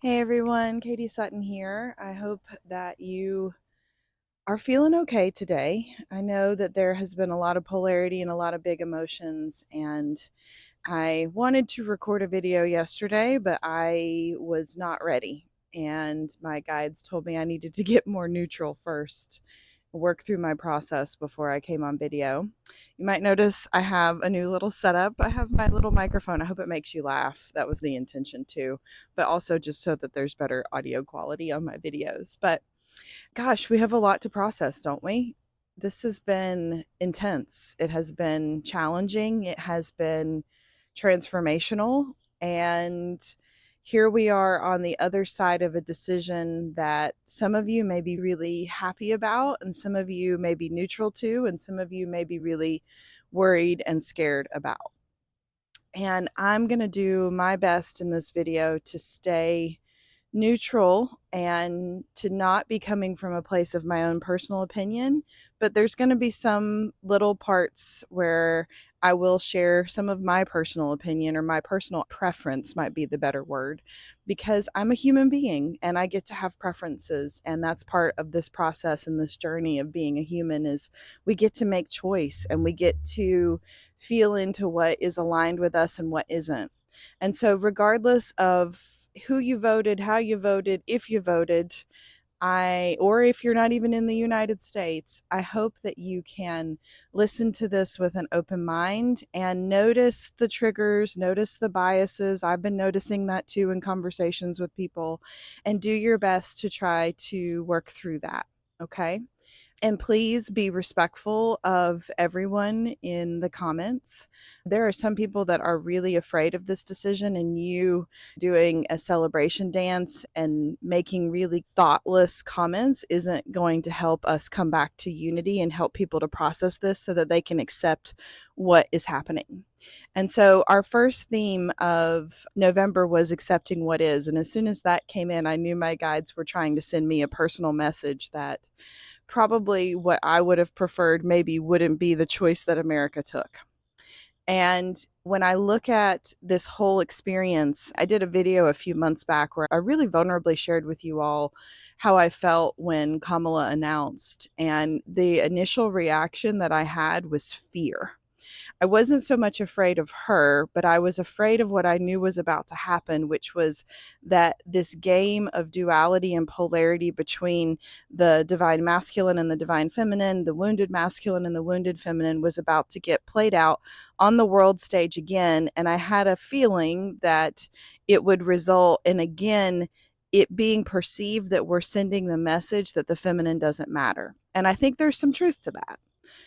Hey everyone, Katie Sutton here. I hope that you are feeling okay today. I know that there has been a lot of polarity and a lot of big emotions, and I wanted to record a video yesterday, but I was not ready. And my guides told me I needed to get more neutral first, work through my process before I came on video. You might notice I have a new little setup. I have my little microphone. I hope it makes you laugh. That was the intention too, but also just so that there's better audio quality on my videos. But gosh, we have a lot to process, don't we? This has been intense. It has been challenging. It has been transformational. And here we are on the other side of a decision that some of you may be really happy about, and some of you may be neutral to, and some of you may be really worried and scared about. And I'm going to do my best in this video to stay neutral and to not be coming from a place of my own personal opinion, but there's going to be some little parts where I will share some of my personal opinion, or my personal preference might be the better word, because I'm a human being and I get to have preferences, and that's part of this process and this journey of being a human. Is we get to make choice and we get to feel into what is aligned with us and what isn't. And so, regardless of who you voted, how you voted, if you voted, or if you're not even in the United States, I hope that you can listen to this with an open mind and notice the triggers, notice the biases. I've been noticing that too in conversations with people, and do your best to try to work through that. Okay. And please be respectful of everyone in the comments. There are some people that are really afraid of this decision, and you doing a celebration dance and making really thoughtless comments isn't going to help us come back to unity and help people to process this so that they can accept what is happening. And so our first theme of November was accepting what is. And as soon as that came in, I knew my guides were trying to send me a personal message that probably what I would have preferred maybe wouldn't be the choice that America took. And when I look at this whole experience, I did a video a few months back where I really vulnerably shared with you all how I felt when Kamala announced. And the initial reaction that I had was fear. I wasn't so much afraid of her, but I was afraid of what I knew was about to happen, which was that this game of duality and polarity between the divine masculine and the divine feminine, the wounded masculine and the wounded feminine, was about to get played out on the world stage again. And I had a feeling that it would result in, again, it being perceived that we're sending the message that the feminine doesn't matter. And I think there's some truth to that.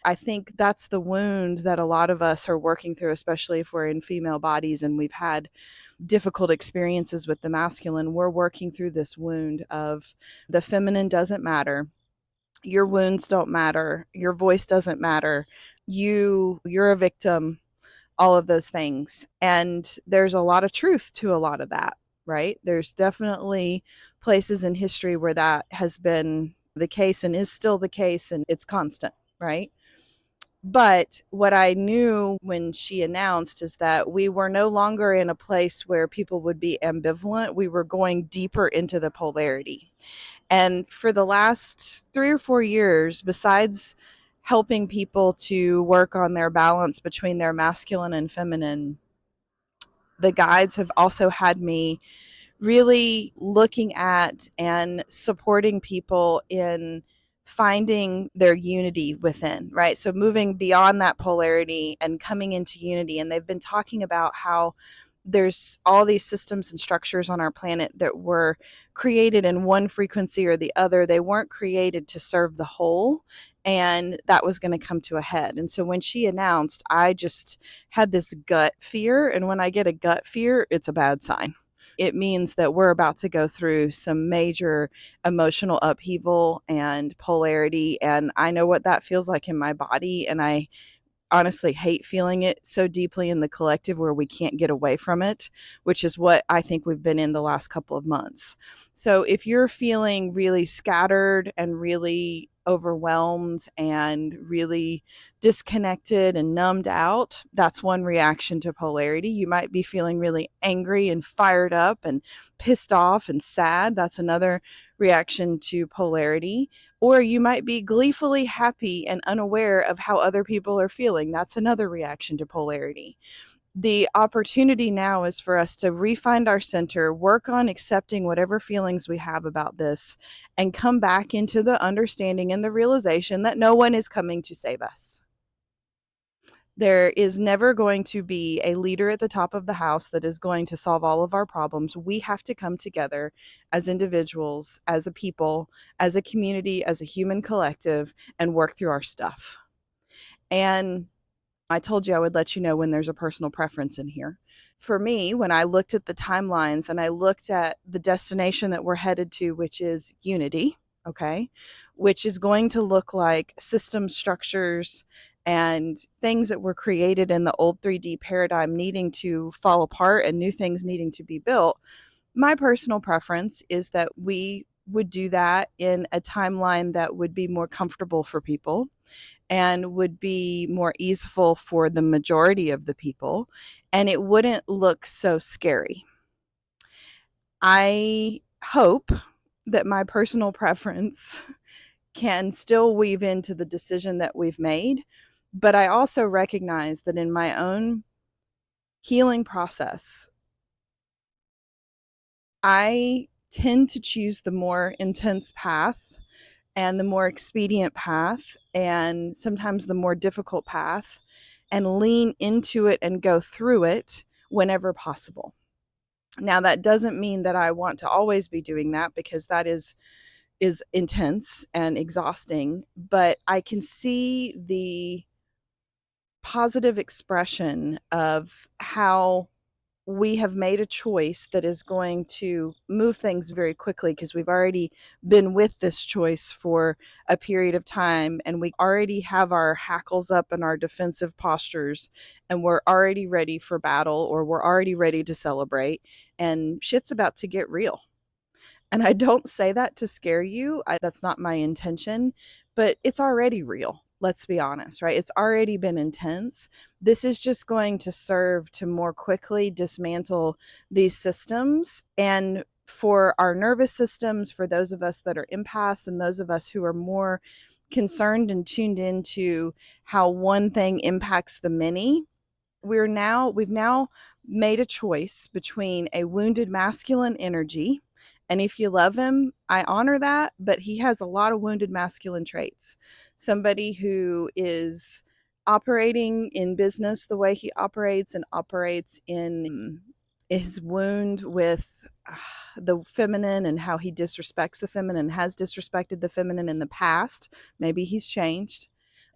I think that's the wound that a lot of us are working through, especially if we're in female bodies and we've had difficult experiences with the masculine. We're working through this wound of the feminine doesn't matter. Your wounds don't matter. Your voice doesn't matter. You're a victim, all of those things. And there's a lot of truth to a lot of that, right? There's definitely places in history where that has been the case and is still the case, and it's constant, right? But what I knew when she announced is that we were no longer in a place where people would be ambivalent. We were going deeper into the polarity. And for the last 3 or 4 years, besides helping people to work on their balance between their masculine and feminine, the guides have also had me really looking at and supporting people in finding their unity within, right? So moving beyond that polarity and coming into unity. And they've been talking about how there's all these systems and structures on our planet that were created in one frequency or the other. They weren't created to serve the whole. And that was going to come to a head. And so when she announced, I just had this gut fear. And when I get a gut fear, it's a bad sign. It means that we're about to go through some major emotional upheaval and polarity. And I know what that feels like in my body. And I honestly hate feeling it so deeply in the collective where we can't get away from it, which is what I think we've been in the last couple of months. So if you're feeling really scattered and really overwhelmed and really disconnected and numbed out, that's one reaction to polarity. You might be feeling really angry and fired up and pissed off and sad. That's another reaction to polarity. Or you might be gleefully happy and unaware of how other people are feeling. That's another reaction to polarity. The opportunity now is for us to re-find our center, work on accepting whatever feelings we have about this, and come back into the understanding and the realization that no one is coming to save us. There is never going to be a leader at the top of the house that is going to solve all of our problems. We have to come together as individuals, as a people, as a community, as a human collective, and work through our stuff. And I told you I would let you know when there's a personal preference in here. For me, when I looked at the timelines and I looked at the destination that we're headed to, which is unity, okay, which is going to look like system structures and things that were created in the old 3D paradigm needing to fall apart and new things needing to be built. My personal preference is that we would do that in a timeline that would be more comfortable for people and would be more easeful for the majority of the people, and it wouldn't look so scary. I hope that my personal preference can still weave into the decision that we've made, but I also recognize that in my own healing process, I tend to choose the more intense path and the more expedient path and sometimes the more difficult path and lean into it and go through it whenever possible. Now, that doesn't mean that I want to always be doing that, because that is intense and exhausting, but I can see the positive expression of how we have made a choice that is going to move things very quickly, because we've already been with this choice for a period of time and we already have our hackles up and our defensive postures, and we're already ready for battle, or we're already ready to celebrate, and shit's about to get real. And I don't say that to scare you. That's not my intention, but it's already real. Let's be honest, right? It's already been intense. This is just going to serve to more quickly dismantle these systems. And for our nervous systems, for those of us that are empaths and those of us who are more concerned and tuned into how one thing impacts the many, we've now made a choice between a wounded masculine energy, and if you love him, I honor that, but he has a lot of wounded masculine traits. Somebody who is operating in business the way he operates and operates in his wound with the feminine and how he disrespects the feminine, has disrespected the feminine in the past. Maybe he's changed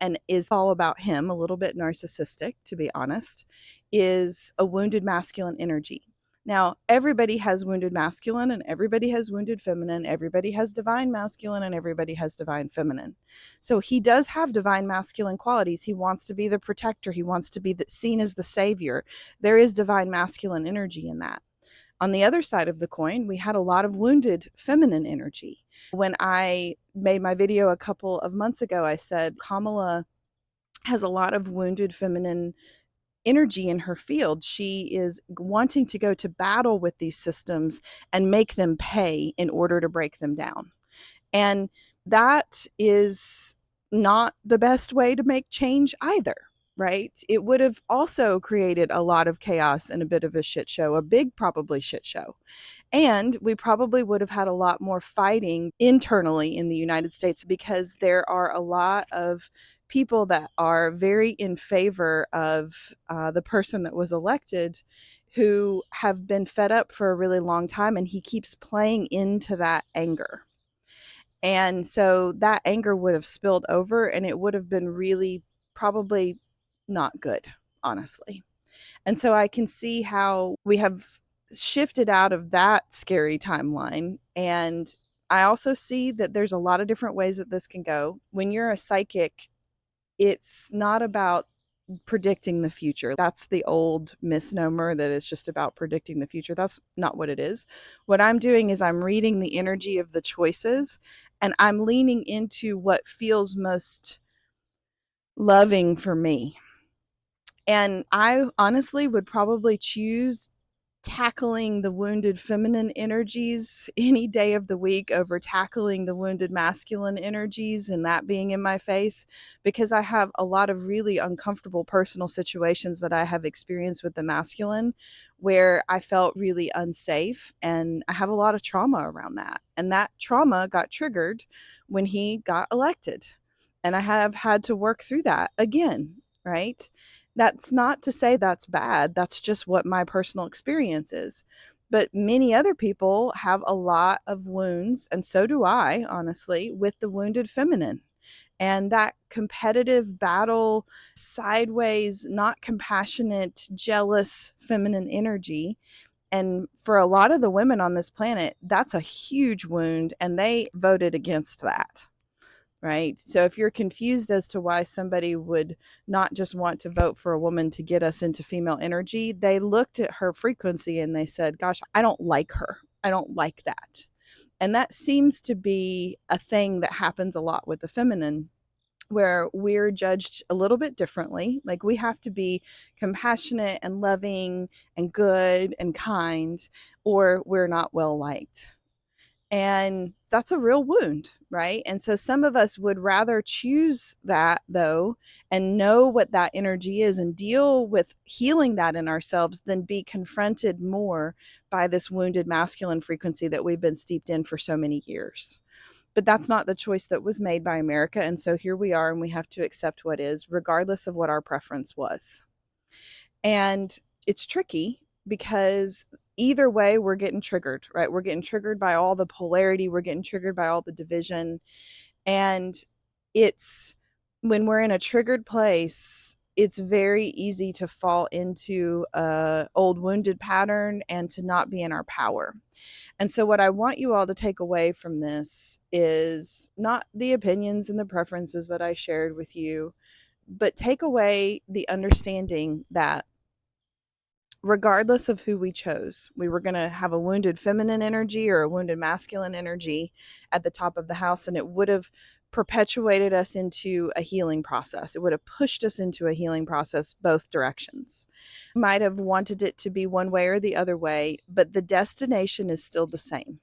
and is all about him, a little bit narcissistic, to be honest, is a wounded masculine energy. Now, everybody has wounded masculine and everybody has wounded feminine. Everybody has divine masculine and everybody has divine feminine. So he does have divine masculine qualities. He wants to be the protector. He wants to be seen as the savior. There is divine masculine energy in that. On the other side of the coin, we had a lot of wounded feminine energy. When I made my video a couple of months ago, I said Kamala has a lot of wounded feminine energy in her field. She is wanting to go to battle with these systems and make them pay in order to break them down. And that is not the best way to make change either, right? It would have also created a lot of chaos and a bit of a shit show, a big probably shit show. And we probably would have had a lot more fighting internally in the United States, because there are a lot of people that are very in favor of the person that was elected, who have been fed up for a really long time, and he keeps playing into that anger. And so that anger would have spilled over, and it would have been really probably not good, honestly. And so I can see how we have shifted out of that scary timeline. And I also see that there's a lot of different ways that this can go. When you're a psychic, it's not about predicting the future. That's the old misnomer that it's just about predicting the future. That's not what it is. What I'm doing is I'm reading the energy of the choices And I'm leaning into what feels most loving for me. And I honestly would probably choose tackling the wounded feminine energies any day of the week over tackling the wounded masculine energies and that being in my face, because I have a lot of really uncomfortable personal situations that I have experienced with the masculine where I felt really unsafe, and I have a lot of trauma around that. And that trauma got triggered when he got elected. And I have had to work through that again, right? That's not to say that's bad. That's just what my personal experience is. But many other people have a lot of wounds, and so do I, honestly, with the wounded feminine. And that competitive battle, sideways, not compassionate, jealous feminine energy. And for a lot of the women on this planet, that's a huge wound, and they voted against that. Right. So if you're confused as to why somebody would not just want to vote for a woman to get us into female energy, they looked at her frequency and they said, gosh, I don't like her. I don't like that. And that seems to be a thing that happens a lot with the feminine, where we're judged a little bit differently. Like we have to be compassionate and loving and good and kind, or we're not well liked. And that's a real wound, right? And so some of us would rather choose that, though, and know what that energy is and deal with healing that in ourselves than be confronted more by this wounded masculine frequency that we've been steeped in for so many years. But that's not the choice that was made by America. And so here we are, and we have to accept what is, regardless of what our preference was. And it's tricky because either way, we're getting triggered, right? We're getting triggered by all the polarity, we're getting triggered by all the division. And it's when we're in a triggered place, it's very easy to fall into a old wounded pattern and to not be in our power. And so what I want you all to take away from this is not the opinions and the preferences that I shared with you, but take away the understanding that regardless of who we chose, we were going to have a wounded feminine energy or a wounded masculine energy at the top of the house, and it would have perpetuated us into a healing process. It would have pushed us into a healing process both directions. Might have wanted it to be one way or the other way, but the destination is still the same.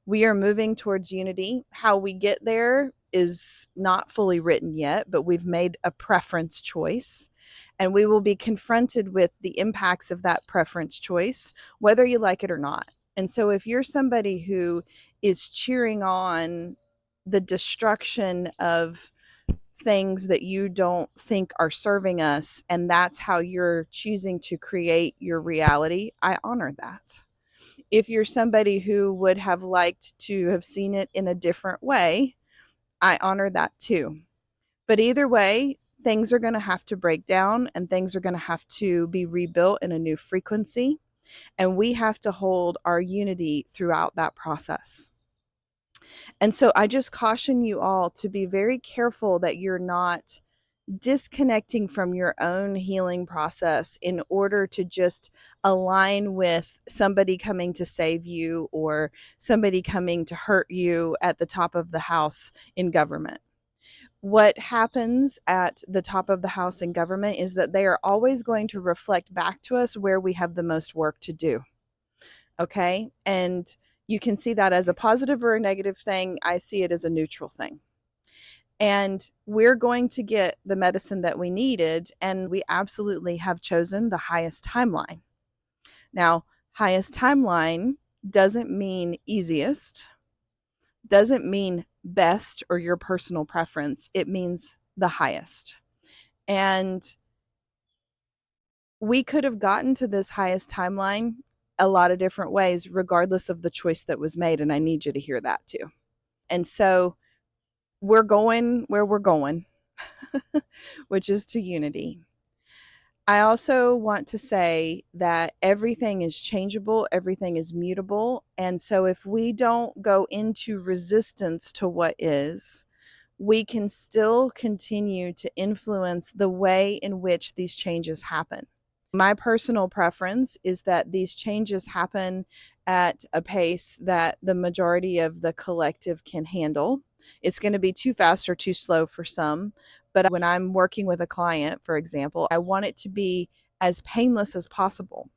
We are moving towards unity. How we get there is not fully written yet, but we've made a preference choice, and we will be confronted with the impacts of that preference choice, whether you like it or not. And so if you're somebody who is cheering on the destruction of things that you don't think are serving us, and that's how you're choosing to create your reality, I honor that. If you're somebody who would have liked to have seen it in a different way, I honor that too. But either way, things are going to have to break down, and things are going to have to be rebuilt in a new frequency. And we have to hold our unity throughout that process. And so I just caution you all to be very careful that you're not disconnecting from your own healing process in order to just align with somebody coming to save you or somebody coming to hurt you at the top of the house in government. What happens at the top of the house in government is that they are always going to reflect back to us where we have the most work to do. Okay. And you can see that as a positive or a negative thing. I see it as a neutral thing. And we're going to get the medicine that we needed. And we absolutely have chosen the highest timeline. Now, highest timeline doesn't mean easiest, doesn't mean best or your personal preference. It means the highest. And we could have gotten to this highest timeline a lot of different ways, regardless of the choice that was made. And I need you to hear that too. And so we're going where we're going, which is to unity. I also want to say that everything is changeable, everything is mutable. And so if we don't go into resistance to what is, we can still continue to influence the way in which these changes happen. My personal preference is that these changes happen at a pace that the majority of the collective can handle. It's going to be too fast or too slow for some. But when I'm working with a client, for example, I want it to be as painless as possible.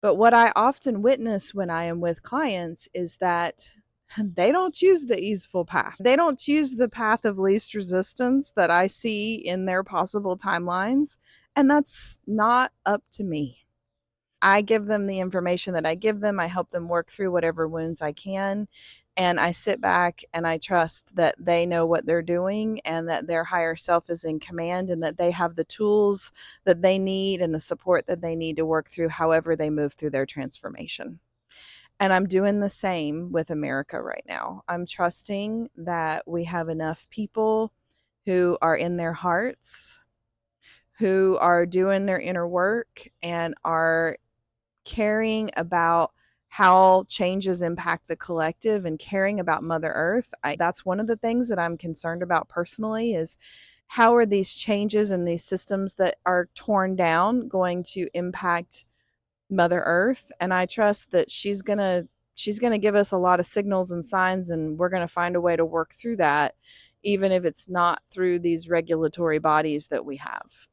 But what I often witness when I am with clients is that they don't choose the easeful path. They don't choose the path of least resistance that I see in their possible timelines. And that's not up to me. I give them the information that I give them. I help them work through whatever wounds I can. And I sit back and I trust that they know what they're doing and that their higher self is in command and that they have the tools that they need and the support that they need to work through however they move through their transformation. And I'm doing the same with America right now. I'm trusting that we have enough people who are in their hearts, who are doing their inner work and are caring about how changes impact the collective and caring about Mother Earth. That's one of the things that I'm concerned about personally is how are these changes and these systems that are torn down going to impact Mother Earth? And I trust that she's going to give us a lot of signals and signs, and we're going to find a way to work through that, even if it's not through these regulatory bodies that we have.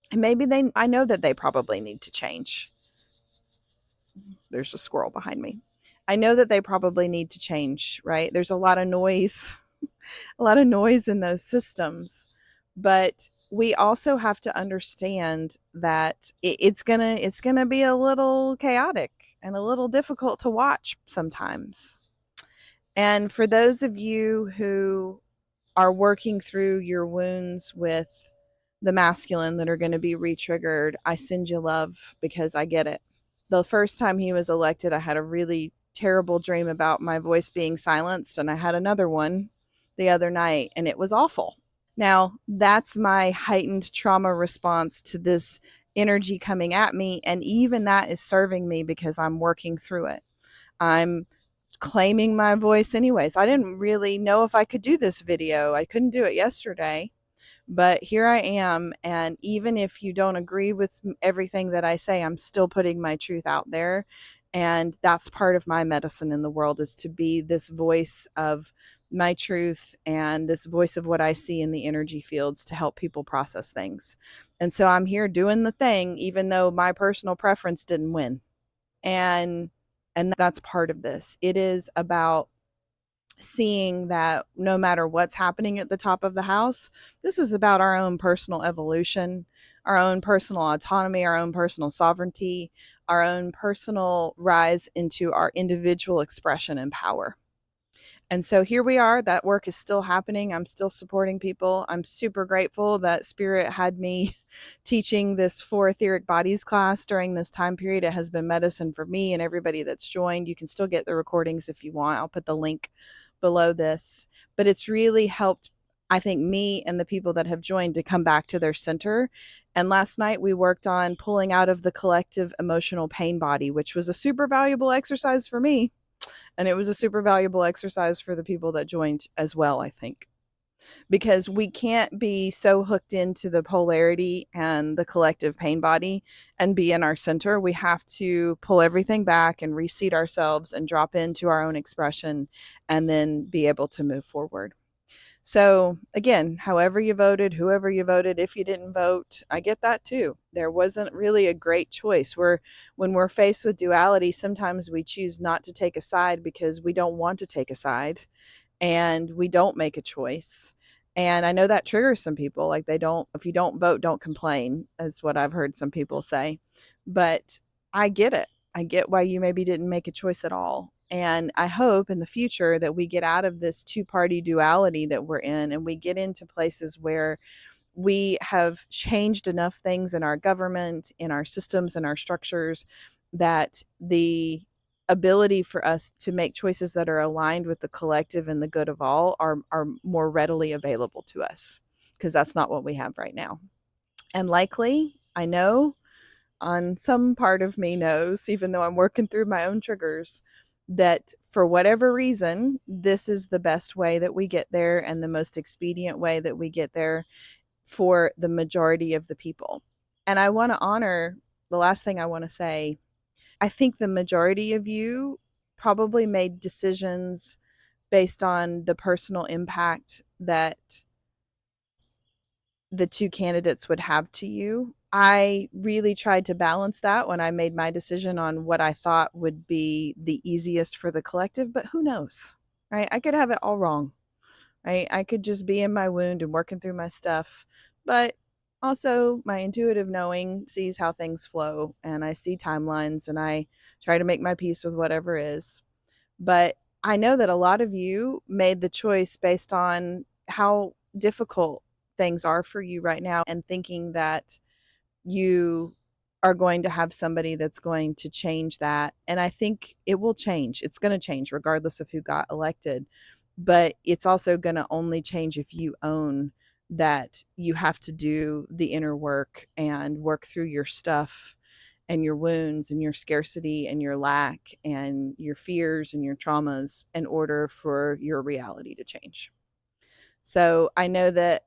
And maybe I know that they probably need to change. There's a squirrel behind me. I know that they probably need to change, right? There's a lot of noise, a lot of noise in those systems. But we also have to understand that it's gonna be a little chaotic and a little difficult to watch sometimes. And for those of you who are working through your wounds with the masculine that are going to be re-triggered, I send you love because I get it. The first time he was elected, I had a really terrible dream about my voice being silenced, and I had another one the other night, and it was awful. Now, that's my heightened trauma response to this energy coming at me, and even that is serving me because I'm working through it. I'm claiming my voice anyways. I didn't really know if I could do this video. I couldn't do it yesterday, but here I am. And even if you don't agree with everything that I say, I'm still putting my truth out there. And that's part of my medicine in the world, is to be this voice of my truth and this voice of what I see in the energy fields to help people process things. And so I'm here doing the thing, even though my personal preference didn't win. And that's part of this. It is about seeing that no matter what's happening at the top of the house, this is about our own personal evolution, our own personal autonomy, our own personal sovereignty, our own personal rise into our individual expression and power. And so here we are. That work is still happening. I'm still supporting people. I'm super grateful that Spirit had me teaching this 4 etheric bodies class during this time period. It has been medicine for me and everybody that's joined. You can still get the recordings if you want. I'll put the link below this. But it's really helped, I think, me and the people that have joined to come back to their center. And last night we worked on pulling out of the collective emotional pain body, which was a super valuable exercise for me. And it was a super valuable exercise for the people that joined as well, I think, because we can't be so hooked into the polarity and the collective pain body and be in our center. We have to pull everything back and reseat ourselves and drop into our own expression and then be able to move forward. So again, however you voted, whoever you voted, if you didn't vote, I get that too. There wasn't really a great choice. When we're faced with duality, sometimes we choose not to take a side because we don't want to take a side and we don't make a choice. And I know that triggers some people. Like, if you don't vote, don't complain, is what I've heard some people say. But I get it. I get why you maybe didn't make a choice at all. And I hope in the future that we get out of this 2-party duality that we're in and we get into places where we have changed enough things in our government, in our systems, and our structures that the ability for us to make choices that are aligned with the collective and the good of all are more readily available to us, because that's not what we have right now. And likely, I know, on some part of me knows, even though I'm working through my own triggers, that for whatever reason, this is the best way that we get there and the most expedient way that we get there for the majority of the people. And I want to honor the last thing I want to say, I think the majority of you probably made decisions based on the personal impact that the two candidates would have to you. I really tried to balance that when I made my decision on what I thought would be the easiest for the collective, but who knows, right? I could have it all wrong, right? I could just be in my wound and working through my stuff, but also my intuitive knowing sees how things flow, and I see timelines, and I try to make my peace with whatever is. But I know that a lot of you made the choice based on how difficult things are for you right now and thinking that you are going to have somebody that's going to change that. And I think it will change. It's going to change regardless of who got elected. But it's also going to only change if you own that you have to do the inner work and work through your stuff and your wounds and your scarcity and your lack and your fears and your traumas in order for your reality to change. So I know that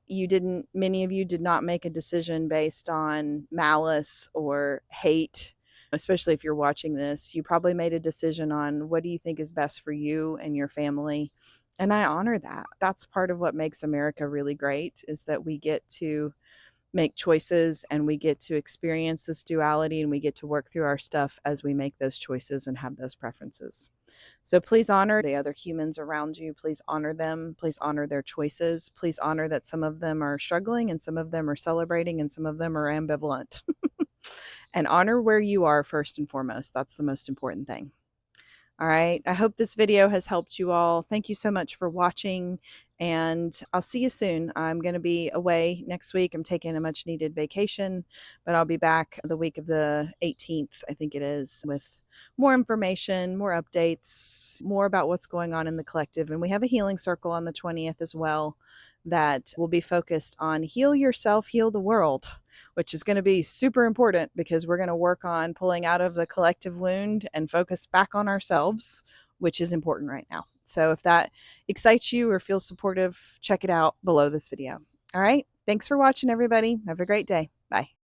many of you did not make a decision based on malice or hate, especially if you're watching this. You probably made a decision on what do you think is best for you and your family. And I honor that. That's part of what makes America really great, is that we get to make choices and we get to experience this duality and we get to work through our stuff as we make those choices and have those preferences. So please honor the other humans around you. Please honor them. Please honor their choices. Please honor that some of them are struggling and some of them are celebrating and some of them are ambivalent. And honor where you are first and foremost. That's the most important thing. All right. I hope this video has helped you all. Thank you so much for watching, and I'll see you soon. I'm going to be away next week. I'm taking a much needed vacation, but I'll be back the week of the 18th, I think it is, with more information, more updates, more about what's going on in the collective. And we have a healing circle on the 20th as well that will be focused on heal yourself, heal the world, which is going to be super important because we're going to work on pulling out of the collective wound and focus back on ourselves, which is important right now. So if that excites you or feels supportive, check it out below this video. All right. Thanks for watching, everybody. Have a great day. Bye.